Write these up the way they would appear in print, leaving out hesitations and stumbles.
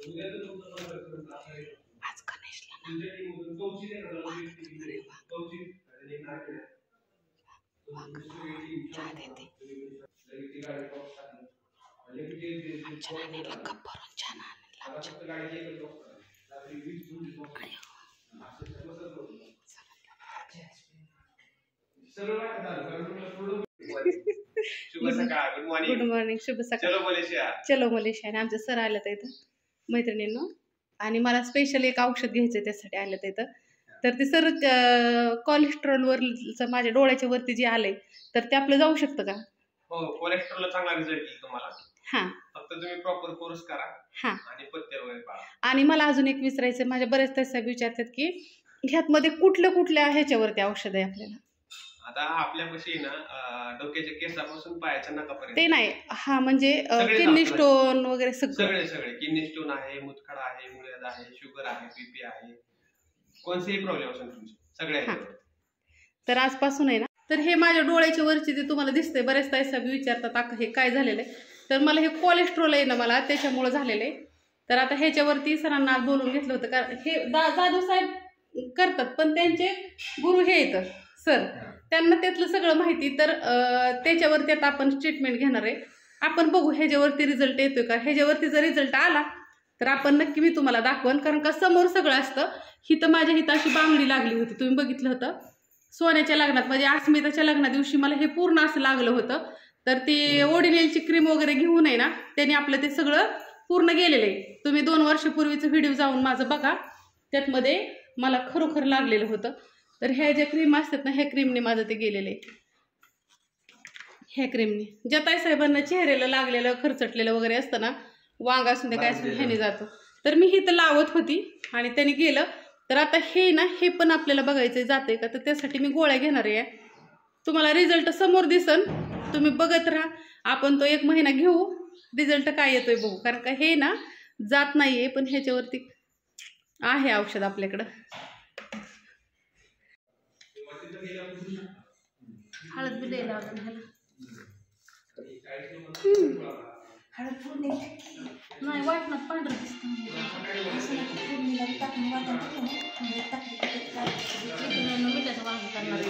आज गणेशला कप भरून छान गुड मॉर्निंग, शुभ सकाळ. चलो मलेशिया. आणि आमचे सर आले तर इथं मैत्रिणींनो, आणि मला स्पेशल एक औषध घ्यायचं त्यासाठी आलं तर इथं. तर ते सर कोलेस्ट्रॉलवर माझ्या डोळ्याच्या वरती जे आलंय तर ते आपलं जाऊ शकतं का? हो, कोलेस्ट्रॉलला चांगला रिझल्ट येईल तुम्हाला. हां, फक्त तुम्ही प्रॉपर कोर्स करा. हां, आणि पथ्य वगैरे पाळा. आणि मला अजून एक विचारायचं, माझ्या बरेच ताई साहेब विचारतात की ह्यातमध्ये कुठल्या ह्याच्यावरती औषध आहे आपल्याला? आता आपल्यापाशी ना डोक्याच्या केसापासून पायाच्या नखापर्यंत ते नाही, हा म्हणजे किडनी स्टोन वगैरे सगळे किडनी स्टोन आहे, मुतखडा आहे, मुळ्याद आहे, शुगर आहे, बीपी आहे, कोणतेही प्रॉब्लेम असेल तुमचे सगळे. तर आजपासून आहे ना, तर हे माझ्या डोळ्याच्या वरची ते तुम्हाला दिसतंय. बरेच ताई साहेब विचारतात आता हे काय झालेलं आहे, तर मला हे कोलेस्ट्रॉल आहे ना, मला त्याच्यामुळे झालेलं आहे. तर आता ह्याच्यावरती सरांना आज बोलून घेतलं होतं, कारण हे जाधव साहेब करतात पण त्यांचे गुरु हे येतं सर, त्यांना त्यातलं सगळं माहिती. तर त्याच्यावरती आता आपण ट्रीटमेंट घेणार आहे. आपण बघू ह्याच्यावरती रिझल्ट येतोय का. ह्याच्यावरती जर रिझल्ट आला तर आपण नक्की मी तुम्हाला दाखवन, कारण का समोर सगळं असतं. हिथं माझ्या हिथं अशी बांगडी लागली होती, तुम्ही बघितलं होतं सोन्याच्या लग्नात, म्हणजे अस्मिताच्या लग्ना दिवशी मला हे पूर्ण असं लागलं होतं. तर ती ओडिनेलची क्रीम वगैरे घेऊन आहे ना, त्याने आपलं ते सगळं पूर्ण गेलेलं आहे. तुम्ही 2 वर्षापूर्वीचं व्हिडिओ जाऊन माझं बघा, त्यातमध्ये मला खरोखर लागलेलं होतं. तर ह्या ज्या क्रीम असतात ना, ह्या क्रीमने माझं ते गेलेलं आहे. ह्या क्रीमने ज्या ताई साहेबांना चेहऱ्याला लागलेलं खरचटलेलं वगैरे असतं ना, वांग असून ते काय असून ह्याने जातो. तर मी ही तर लावत होती आणि त्याने गेलं. तर आता हे ना, हे पण आपल्याला बघायचं जाते का, तर त्यासाठी मी गोळ्या घेणार आहे. तुम्हाला रिझल्ट समोर दिसन, तुम्ही बघत राहा. आपण तो 1 महिना घेऊ, रिझल्ट काय येतोय बघू. कारण का हे ना जात नाहीये, पण ह्याच्यावरती आहे औषध आपल्याकडं. हळद बी द्यायला आपण ह्याला. नाही वाटणार पांढरं दिसतं. मिठाचं वांग करणार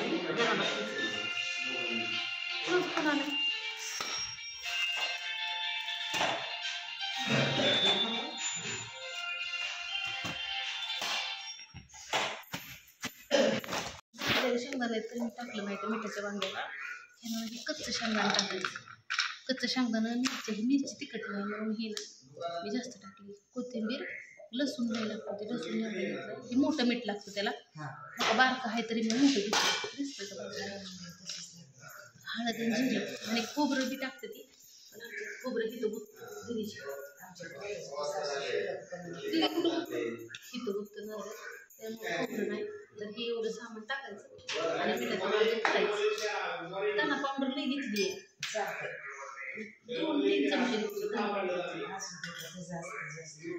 शेंगदाणे तर मी टाकलं माहिती मिठाच्या वांग्याला. ह्यामध्ये कच्चं शेंगदाणं टाकायचं. कच्चं शेंगदाणं मिरची तिखट नाही म्हणून हे ना मी जास्त टाकली. कोथिंबीर, लसूण नाही लागतं, ते लसूण एवढं घेतलं. हे मोठं मीठ लागतं त्याला. आता बारकं आहे तरी मी मोठं घेतलं, दिसतं का. हळद आणि जिरे आणि खोबरं बी टाकते ती. खोबरं तिथं गुप्त दिलीची तिथं गुप्त झालं त्यामुळे खोबरं नाही. तर हे एवढं सामान टाकायचं आणि मिठाचं करायचं. त्यांना पावडर लई घेतली आहे, 2-3 चमचे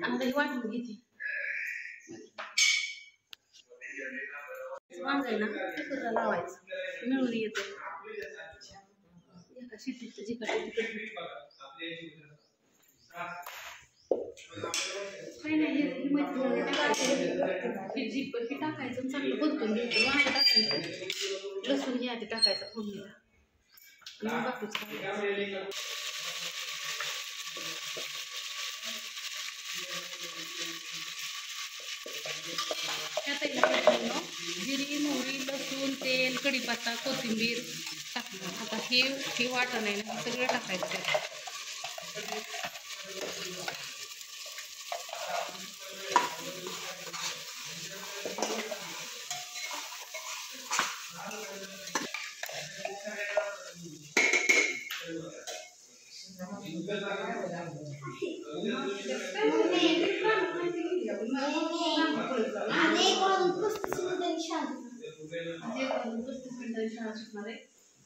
आणि वाटून घेते. वांग आहे ना, कुकरला लावायचं, मिळून येतं. एका शिट्टीत त्याची काही हे टाकायचं, चांगलं परतून घ्यायचं. वांग टाकायचं, लसूण हे आधी टाकायचं फोडणीला आणि बाकीचं जिरी, मोहरी, लसूण, तेल, कढीपत्ता, कोथिंबीर टाकलं. आता हे वाटण आहे ना, सगळं टाकायचं.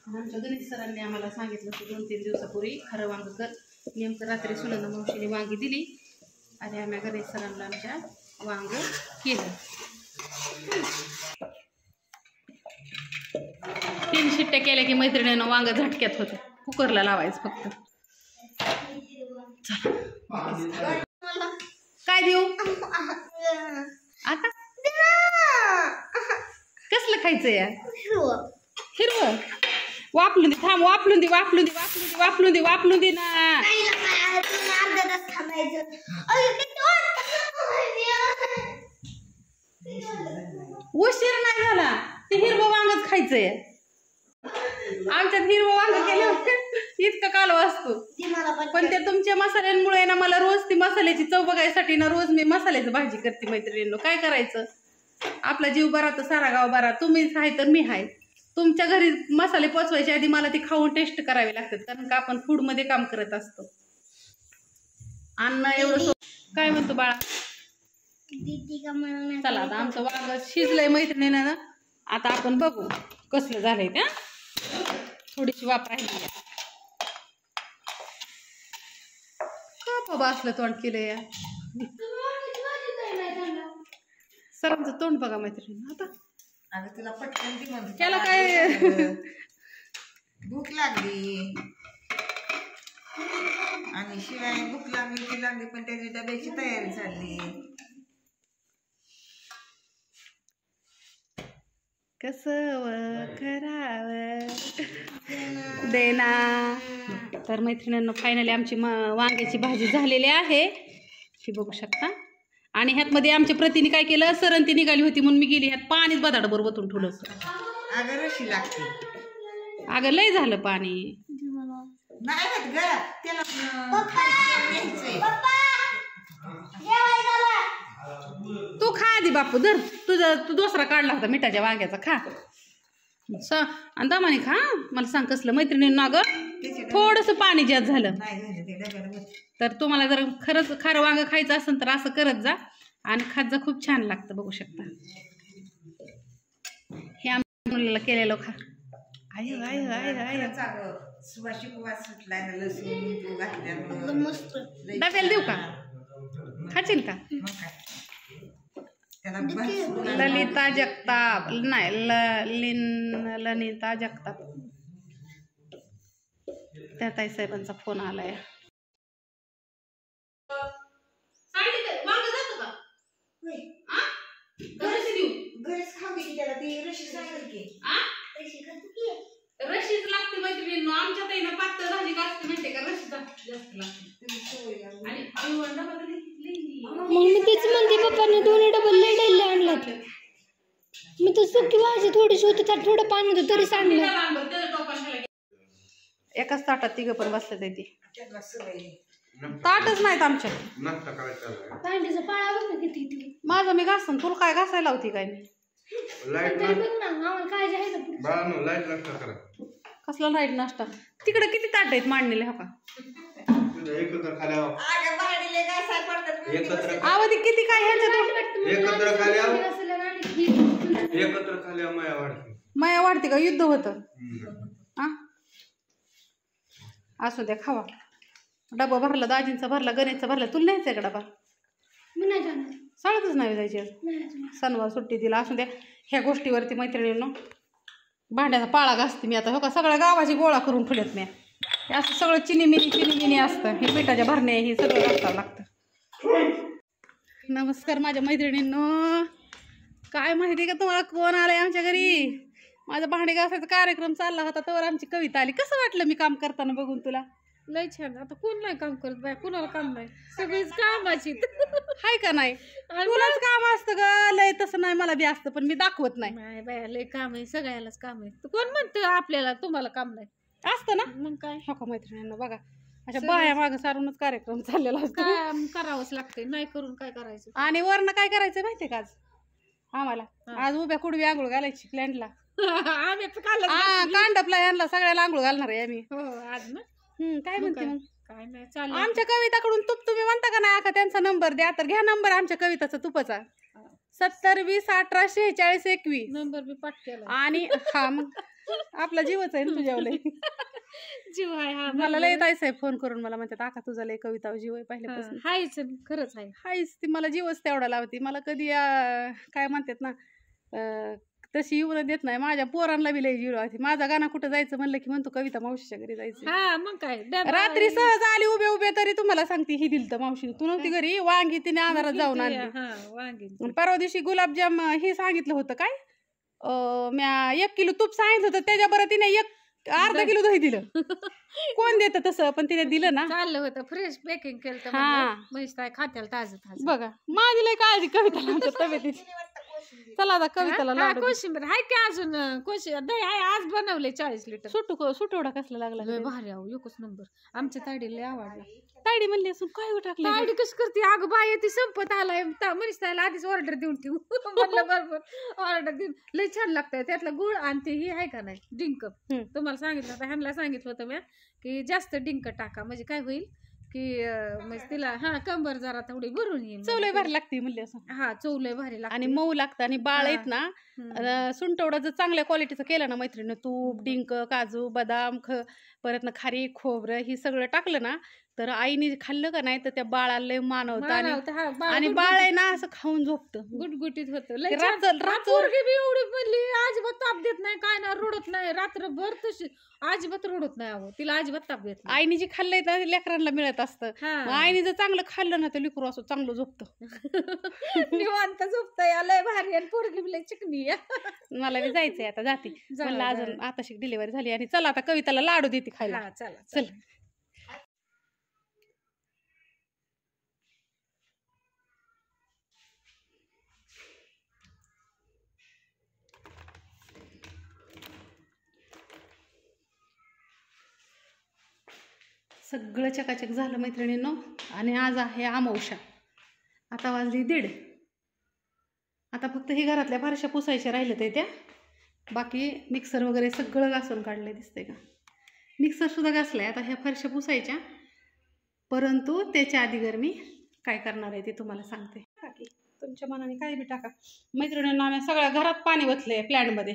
आमच्या गणेश सरांनी आम्हाला सांगितलं की 2-3 दिवसापूर्वी खरं वांग कर. नेमकं रात्री सुनंदा मावशीने वांगी दिली आणि आम्ही गणेश सरांना आमच्या वांग केलं. 3 शिट्ट्या केल्या की मैत्रिणीनं वांग झटक्यात होतं. कुकरला लावायचं फक्त. काय खायचंय हिरवं वापलून दे थांब वापलून दे वापलून दे वापलून दे वापलून दे वापलून दे ना उशीर नाही झाला ते हिरवं वांगच खायचंय आमच्यात हिरवं वांग केलं इतकं कालव असतो पण ते तुमच्या मसाल्यांमुळे ना मला रोज ती मसाल्याची चव बघायसाठी ना रोज मी मसाल्याची भाजी करते मैत्रिणींनो काय करायचं आपला जीव बरा तर सारा गाव बरा तुम्हीच आहे तर मी आहे तुमच्या घरी मसाले पोचवायच्या आधी मला ती खाऊन टेस्ट करावी लागतात कारण का आपण फूड मध्ये काम करत असतो अन्न एवढं काय म्हणतो बाळा चला आता आमचं वांग शिजलंय मैत्रिणीनं ना आता आपण बघू कसलं झालंय त्या थोडीशी वाप राहिली का बाबा असलं तोंड केलं या सरांचं तोंड बघा मैत्रिणी आता अगं तुला पटकन ती म्हणते त्याला काय भूक लागली आणि शिवाय भूक लागली पण त्याची डब्याची तयारी चालली कसं करावं देना तर मैत्रिणींना फायनली आमची वांग्याची भाजी झालेली आहे ही बघू शकता आणि ह्यात मध्ये आमच्या प्रतीने काय केलं सरंती निघाली होती म्हणून मी गेली ह्यात पाणीच बदाड बरोबर ओतून ठेवलं अगं रशी लागते अगं लय झालं पाणी नाही ग त्याला तू खा आधी बापू धर तू दुसरा काढला होता मिठाच्या वांग्याचा खा आणि दमाने खा मला सांग कसलं मैत्रिणींना अगं थोडंसं पाणी जास्त झालं तर तुम्हाला जर खरंच खारं वांग खायचं असेल तर असं करत जा आणि खात जा खूप छान लागतं बघू शकता हे आमच्या मुलीला केलेलं खा आय आय आय आय सुवासिक वास सुटलाय ना लसूण तू घातल्यामुळे डब्याला देऊ का खाशील का ललिता जगताप नाही ललिता जगताप त्या ताई साहेबांचा फोन आलाय रशीच लागते मैत्रिणींनो आमच्या ताईनं पातळ भाजी असते माहितीये का रशी जास्त लागते आणि मग मी तेच म्हणते पप्पाने दोन्ही डबल लई आणलं मी तर सुकी भाजी थोडीशी होती त्यात थोडं पाणी होतं तरी सांडलं एकाच ताटात तिघं पण बसले ते ताटच नाहीत आमच्या भांडीचा पाळा बघ ना किती माझं मी घासन तुला काय घासायला होती काय मी कसला लाईट नाश्ता तिकडे किती ताट आहेत मांडलेले हो का आवाज किती काय माया वाढते का युद्ध होतं असू द्या खावा डबा भरला दाजींचा भरला गणेशचा भरला तुला न्यायचा का डबा सांगतच नाही जायची सणवार सुट्टी दिला असू द्या ह्या गोष्टीवरती मैत्रिणींनो भांड्याचा पाळा घासते मी आता हो का सगळ्या गावाची गोळा करून ठेवलेत मी हे असं सगळं चिनी असतं हे पिठाच्या भरणे हे सगळं घासावं लागतं नमस्कार माझ्या मैत्रिणींनो काय माहिती का तुम्हाला कोण आलंय आमच्या घरी माझा भांडे घासायचा कार्यक्रम चालला होता तर आमची कविता आली कसं वाटलं मी काम करताना बघून तुला लय छान आता कोण नाही काम करत बाय कोणाला काम नाही सगळीच कामाची हाय का नाही तुलाच काम असतं ग लय तसं नाही मला बी असतं पण मी दाखवत नाही बाय लय काम आहे सगळ्यालाच काम आहे कोण म्हणतं आपल्याला तुम्हाला काम नाही असतं ना मग काय हो का मैत्रिणींना बघा अशा बाया मागं सारूनच कार्यक्रम चाललेला असतो काम करावंच लागतंय नाही करून काय करायचं आणि वरनं काय करायचं माहितीये का आज आम्हाला आज उभ्या कुडवी आंघोळ घालायची प्लॅनला आम्ही कांडपला यांना सगळ्याला आंघोळ घालणार आहे आम्ही हो आज ना काय म्हणते मग काय नाही चालेल आमच्या कविताकडून तुम्ही म्हणता का नाही आका त्यांचा नंबर द्या तर घ्या नंबर आमच्या कविताचा तुपाचा 70 20 18 46 21 नंबर मी पाठ केला आणि हा मग आपला जीवच आहे ना तुझ्यावर जीव आहे हा मला लय ताई साहेब फोन करून मला म्हणतात आका तुझा लय कविता जीव आहे पहिल्यापासून हायच खरंच आहे हायच ती मला जीवच तेवढा लावती मला कधी काय म्हणतात ना तशी येऊन देत नाही माझ्या पोरांना बी लय जीव लावती माझा गाणं कुठं जायचं म्हणलं की म्हणतो कविता मावशीच्या घरी जायचं हा मग काय रात्री सहज आली उभे तरी तुम्हाला सांगते ही दिल तर मावशीने तू नव्हती घरी वांगी तिने अंधारात जाऊन आणली वांगी परवा दिवशी गुलाबजाम हे सांगितलं होतं काय म्या 1 किलो तूप सांगितलं होतं त्याच्याबरोबर तिने अर्धा किलो दही दिलं. कोण देतं तसं, पण तिने दिलं ना. चाललं होतं फ्रेश पॅकिंग केलं हा. म्हैस काय खात्याला ताजं ताजं. बघा माझी लय काळजी कविताला आमच्या तब्येतीची. चला आता कविताला लाडू दे. कोशिंबीर हाय की अजून दही आहे आज बनवले 40 लिटर. सुटवडा कसला लागला लय भारी आहो एकच नंबर. आमच्या ताईडीला लय आवडला. तायडी म्हणली असून काय टाकलं ताईडी कशी करते अगं बाई ती संपत आलाय मनीष ताईला आधीच ऑर्डर देऊन ठेवू म्हणलं बरोबर ऑर्डर देऊन. लय छान लागतंय त्यातला गुळ आणि ते ही आहे का नाही डिंक. तुम्हाला सांगितलं होतं ह्यांना सांगितलं होतं मी की जास्त डिंक टाका म्हणजे काय होईल की म्हणजे तिला कंबर जरा थोडी भरून येईल. चव लय भारी लागते म्हणली असं. चव लय भारी लागते आणि मऊ लागतं. आणि बाळ आहेत ना सुंटवडा जर चांगल्या क्वालिटीचं केलं ना मैत्रिणी, तूप डिंक काजू बदाम परत ना खारी खोबरं ही सगळं टाकलं ना तर आईने खाल्लं का नाही तर त्या बाळाला लय मानवतं. आणि बाळ आहे ना असं खाऊन झोपतं गुटगुटीत होतं. एवढी म्हणली अजिबात ताप देत नाही काय ना रडत नाही रात्रभर तशी अजिबात रडत नाही अहो तिला अजिबात ताप देत नाही. आईने जे खाल्लंय तर लेकरांना मिळत असतं. आईने जर चांगलं खाल्लं ना तर लेकरू असं चांगलं झोपतं निवांत झोपतं. लय भारी आणि पोरगी लय चिकनी. मला बी जायचंय आता जाते मला अजून आताशी डिलिव्हरी झाली. आणि चला आता कविताला लाडू देते खायला. चला चल. सगळं चकाचक झालं मैत्रिणींनो. आणि आज आहे अमावस्या. आता वाजली 1:30. आता फक्त ही घरातल्या फारशा पुसायच्या राहिल्या ते त्या. बाकी मिक्सर वगैरे सगळं घासून काढलं दिसतंय का. मिक्सर सुद्धा घासलाय. आता ह्या फरशा पुसायच्या. परंतु त्याच्या अगोदर मी काय करणार आहे ते तुम्हाला सांगते. बाकी तुमच्या मनाने काय बी टाका. मैत्रिणींना आम्ही सगळ्या घरात पाणी ओतलंय प्लॅनमध्ये.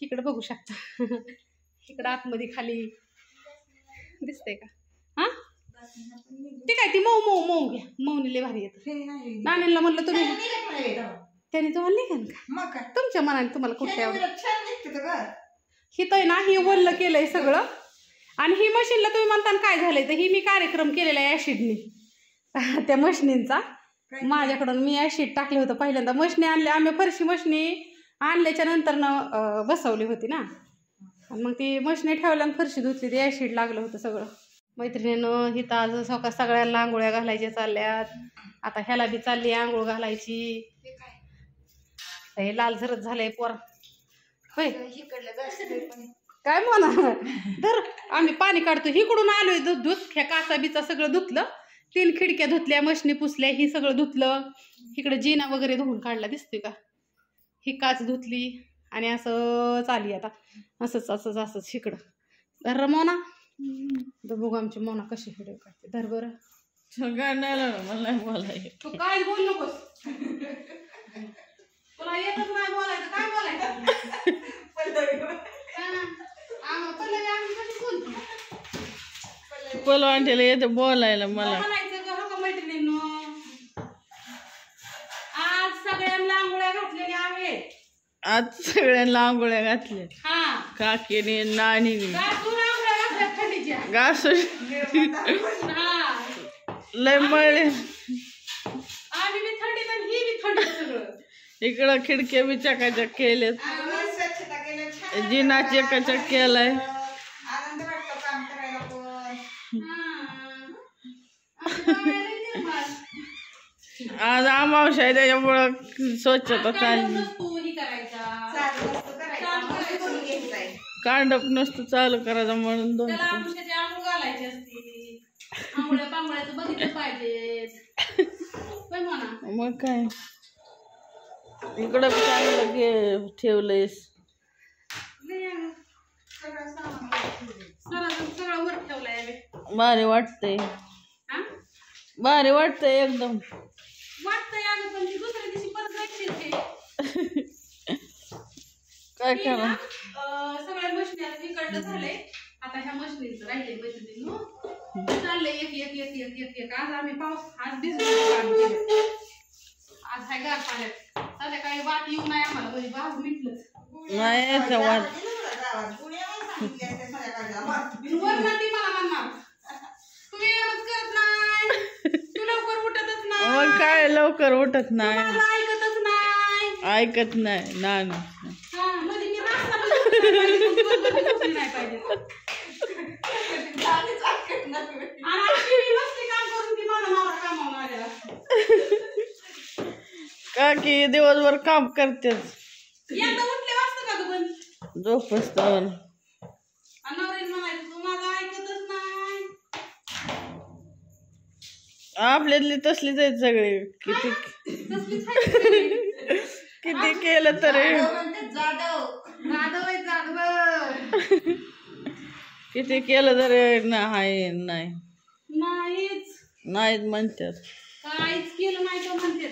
इकडं बघू शकता. इकडं आतमध्ये खाली दिसतंय का. ते काय ती मऊ घ्या. मऊनी लय भारी येतं. नानीला म्हणलं तुम्ही त्याने तुम्हाला निघाल का तुमच्या मनाने तुम्हाला कुठे हित आहे ना ही वल्ल केलंय सगळं. आणि ही मशीनला तुम्ही म्हणता काय झालंय तर ही मी कार्यक्रम केलेला आहे ऍसिडनी त्या मशनींचा. माझ्याकडून मी ऍसिड टाकलं होतं पहिल्यांदा. मशनी आणल्या आम्ही फरशी मशनी आणल्याच्या नंतर बसवली होती ना. आणि मग ती मशनी ठेवल्या आणि फरशी धुतली. ते ऍसिड लागलं होतं सगळं. मैत्रिणीनं हिथं आज सगळ्यांना आंघोळ्या घालायच्या चालल्यात. आता ह्याला बी चालली आंघोळ घालायची. हे लाल झरत झालंय पोर होय काय म्हणा. तर आम्ही पाणी काढतो. इकडून आलोय धुत ह्या काचा बिचा सगळं धुतलं. 3 खिडक्या धुतल्या मशनी पुसल्या ही सगळं धुतलं. इकडं जिना वगैरे धुवून काढला दिसतोय का. ही काच धुतली आणि असं चाली आता असंच इकडं. धर मोना बघू आमची मोना कशी व्हिडिओ काढते. धर बरं तू काय बोल नकोस. तुला येतच नाही बोलायचं. काय बोलायचं पलवांटीला येतं बोलायला मला. मैत्रिणींनो आज सगळ्यांना आंघोळ्या घातलेल्या आहेत. आज सगळ्यांना आंघोळ्या घातल्या काकीने नानीने घास लय मळले. इकडं खिडक्या बी चकाचक केल्यात. जिना चकाचक केलाय. आज अमावस्या आहे त्याच्यामुळं स्वच्छता चालली. कांडप नसतं चालू करायचं म्हणून 2 मग काय इकडं चांगलं ठेवलंयस. भारी वाटतंय. भारी वाटतंय एकदम. काय करा सगळ्या मशनी आता इकडलं झालंय. आता ह्या मशनीचं राहिले मैत्रिणींनो चाललंय एक आज आम्ही आज भिजलो. आज हाय गार पाण्यात. संध्याकाळी वाट येऊ नये आम्हाला म्हणजे भाग मिटलंच नाही यायचा वाट. वरती मला म्हणणार तुम्ही करत नाही. तू लवकर उठतच नाही. मग काय लवकर उठत नाही. ऐकतच नाही. ऐकत नाही ना हा मध्ये मी रस्ता पण झोपली नाही पाहिजे, दिवसभर मी झोपली नाही पाहिजे. आणि अशी मी नसती काम करून ती माझा नवरा कामावून आलेला असतो. का की दिवसभर काम करतेच एकदा उठले वाजता का गं पण झोपसतावर आणि नवऱ्याने म्हणायचं तू माझं ऐकतच नाही. आपल्यातली तसलीच आहेत सगळे किती तसलीच आहे सगळी. किती केलं तरी जाधव आहे जाधव. किती केलं तरी नाही नाही नाहीच नाहीत म्हणतात. काहीच केलं नाही तर म्हणते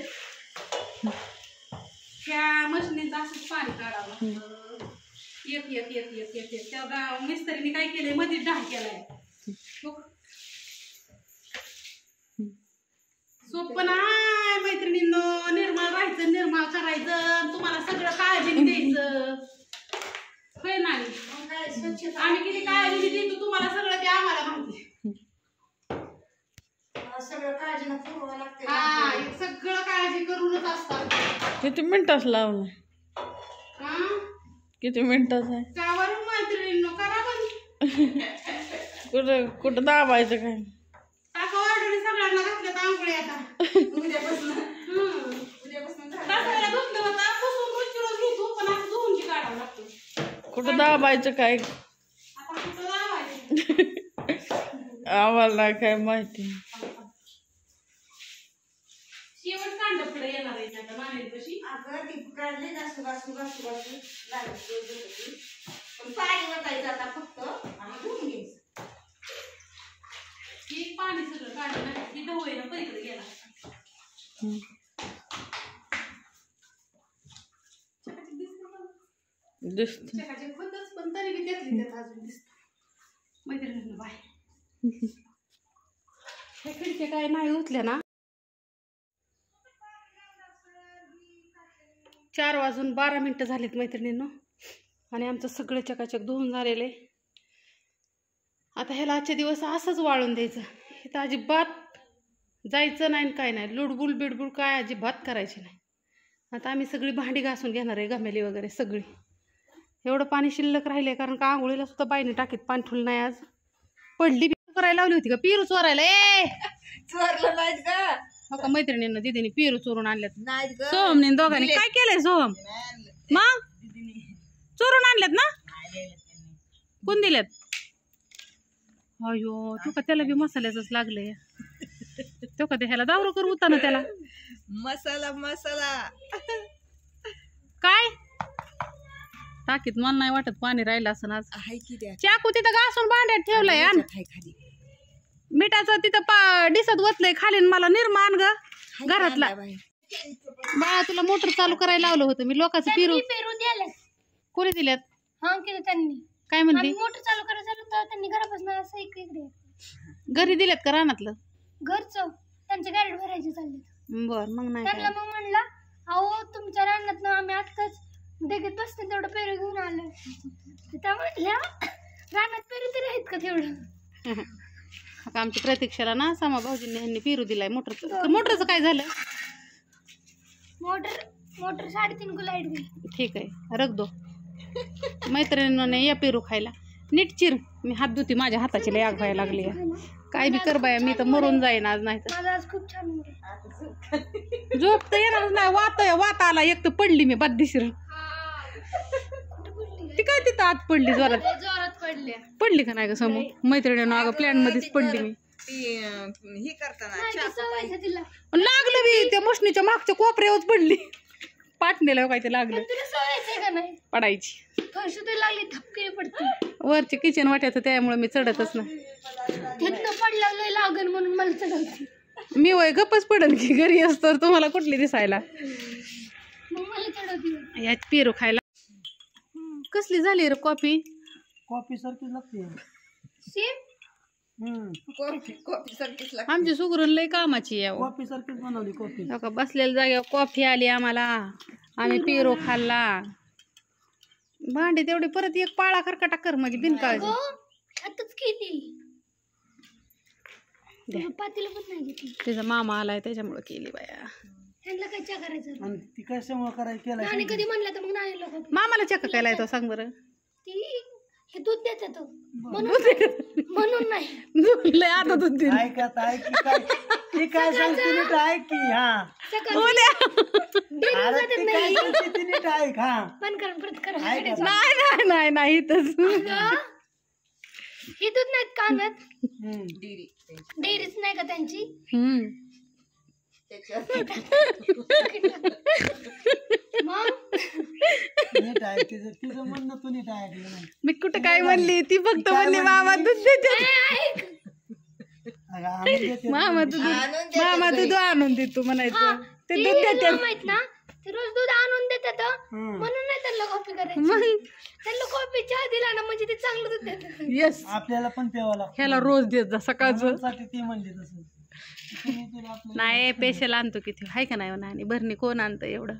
त्या मशनीचं असंच पाणी काढावं लागतं. एक एक एक एक एक एक त्या मिस्त्रीने काय केलंय मध्ये ढाळ केलाय. सोपं नाही मैत्रिणींनो, निर्मळ राहायचं, निर्मळ करायचं, तुम्हाला सगळं काळजीने द्यायचं. होय नाही आम्ही किती काळजी देतो तुम्हाला सगळं ते आम्हाला माहिती. सगळं काळजीनं पुरवावं लागते. हा हे सगळं काळजी करूनच असतात. किती मिनिटाच लावलं हा किती मिनिटाच आहे त्यावरून मैत्रिणींनो करा पण कुठं कुठं दाबायचं काय टाका ऑर्डर सगळ्यांना घातलं तर आंघोळी आता. उद्यापासून टाकायला धुतलं होतं पुसून रोजची रोज घेतो पण आता धुवून काढावं लागतं. कुठं दाबायचं काय आता कुठं लावायचं आम्हाला नाही काय माहिती. शेवट कांड पुढे येणार आहे आता मानेपाशी. अगं ती काढली घासू घासू घासू घासू लागली पण पाणी वाटायचं आता फक्त आणि धुवून घ्यायचं. हे पाणी सगळं काढलं नाही इथं होईना पलीकडे गेला. दिसत चकाचक होतच पण तरी बी त्यातली त्यात अजून दिसत. मैत्रिणींना बाय हे खिडक्या काय नाही उठल्या ना. 4:12 झालेत मैत्रिणींनो आणि आमचं सगळं चकाचक धुवून झालेलं आहे. आता ह्याला आजचे दिवस असंच वाळून द्यायचं. इथं अजिबात जायचं नाही काय नाही, लुडबुल बिडबुल काय अजिबात करायची नाही. आता आम्ही सगळी भांडी घासून घेणार आहे, गमेली वगैरे सगळी. एवढं पाणी शिल्लक राहिले कारण का आंघोळीला सुद्धा बाईने टाकीत पाणी ठुलं नाही. आज पडली करायला लावली होती का पिरू चोरायला. चोरलं नाहीत का हो का मैत्रिणींना दिदीने पिरू चोरून आणल्यात. नाहीत ग सोहमने दोघांनी काय केलंय सोहम मग चोरून आणल्यात ना. कोण दिल्यात. अयो तू का त्याला बी मसाल्याच लागलंय. तो का ते ह्याला दारू करू होता ना त्याला मसाला मसाला काय टाकीत मला नाही वाटत पाणी राहिलं असं आज. आहे की द्या चाकू तिथं घासून भांड्यात ठेवलंय आण. खाली मिठाचं तिथं डिसत वतलंय खाली मला निर्माण ग घरातला. बाळा तुला मोटर चालू करायला लावलं होतं मी. लोकांचं पिरू द्यायला कोणी दिल्यात हा केलं त्यांनी. काय म्हणते मोटर चालू करायचं झालं तर त्यांनी घरापासून असं इकडे घरी दिल्यात का रानातलं. घरचं त्यांच्या गाडीत भरायचे चालले. बर मग नाही त्यांना मग म्हणलं अहो तुमच्या रानात आम्ही आत्ताच देखत बसते तेवढं पेरू घेऊन आलं. त्या म्हटल्या रानात पेरू तरी आहेत का तेवढं. आता आमच्या प्रतीक्षाला ना सामा भाऊजींनी ह्यांनी पिरू दिलाय मोटरचं. मोटरचं काय झालं. मोटर 3.5 लाईट गेली. ठीक आहे रख दो. मैत्रिणीने या पेरू खायला नीट चिर. मी हात धुती माझ्या हाताची लय आग व्हायला लागली. काय बी कर बाया मी तर मरून जाईन आज. नाही तर माझा आज खूप छान मूड आहे. झोप तर येणार नाही. वात आला एक तर पडली मी बद्दीशीर. ती काय तिथं आत पडली जोरात पडली का नाही ग समोर. मैत्रिणीनं अगं प्लॅन मध्येच पडली मी. ही करताना लागलं बी त्या मशनीच्या मागच्या कोपऱ्यावर पडली. पाटणीला काय ते लागलं तुला सवयच का नाही पडायची. फरशी तर लागली थपके पडते. वरची किचन वाट्याचं त्यामुळे मी चढतच नाही. तिथनं पडलं लय लागन म्हणून मला चढवते. मी वय गप्पच पडन की घरी असतो तुम्हाला कुठली दिसायला. मग मला चढवते. यात पेरू खायला कसली झाली रे कॉफी. कॉफी सारखी लागते. सेम कॉफी सारखीच लागते. आमची सुगरण लय कामाची आहे. कॉफी सारखीच बनवली कॉफी. हो का बसलेल्या जागेवर कॉफी आली आम्हाला. आम्ही पेरू खाल्ला. भांडी तेवढी परत एक पाळा खरकटा कर म्हणजे बिनकाळजी. आताच केली पातीला पण नाही घेतली. तिचा मामा आलाय त्याच्यामुळे केली बाया. ह्यांना काय चहा करायचं आणि ती कशामुळे करायला केला आणि कधी म्हणलं तर मग नाही लोक मामाला चक्क काय लायतो सांग बरं. ती हे दूध देतात म्हणून नाही लय आता दूध दिलं. ऐक आता ऐक की काय ती काय सांगते नीट ऐक की हा सकाळी अरे ती काय सांगते ती नीट ऐक हा बंद करून परत करा ऐक आता. नाही नाही नाही नाही इथंच. अगं, ही दूध नाहीत कानत हम्म. डेअरीच नाही का त्यांची हम्म. मग नीट ऐक तिचं म्हणणं तू नीट ऐकलं नाही. मी कुठं काय म्हणली ती फक्त म्हणली मामा दूध देते. ऐक अगं, आणून देते. मामा दूध आणून देतो म्हणायचं. ते ती दूध तुला देते माहित ना ते रोज दूध आणून देतात हम्म. म्हणून नाही त्यांना कॉफी करायची मग त्यांना कॉफी चहा दिला ना म्हणजे ते चांगलं दूध देतात येस आपल्याला पण प्यावं लागतं ह्याला रोज देत जा सकाळचं. साठी ती म्हणली तसं तुम्ही तिला आपलं नाही पेशल आणतो किती हाय का नाही आणि भरणी कोण आणतं एवढं.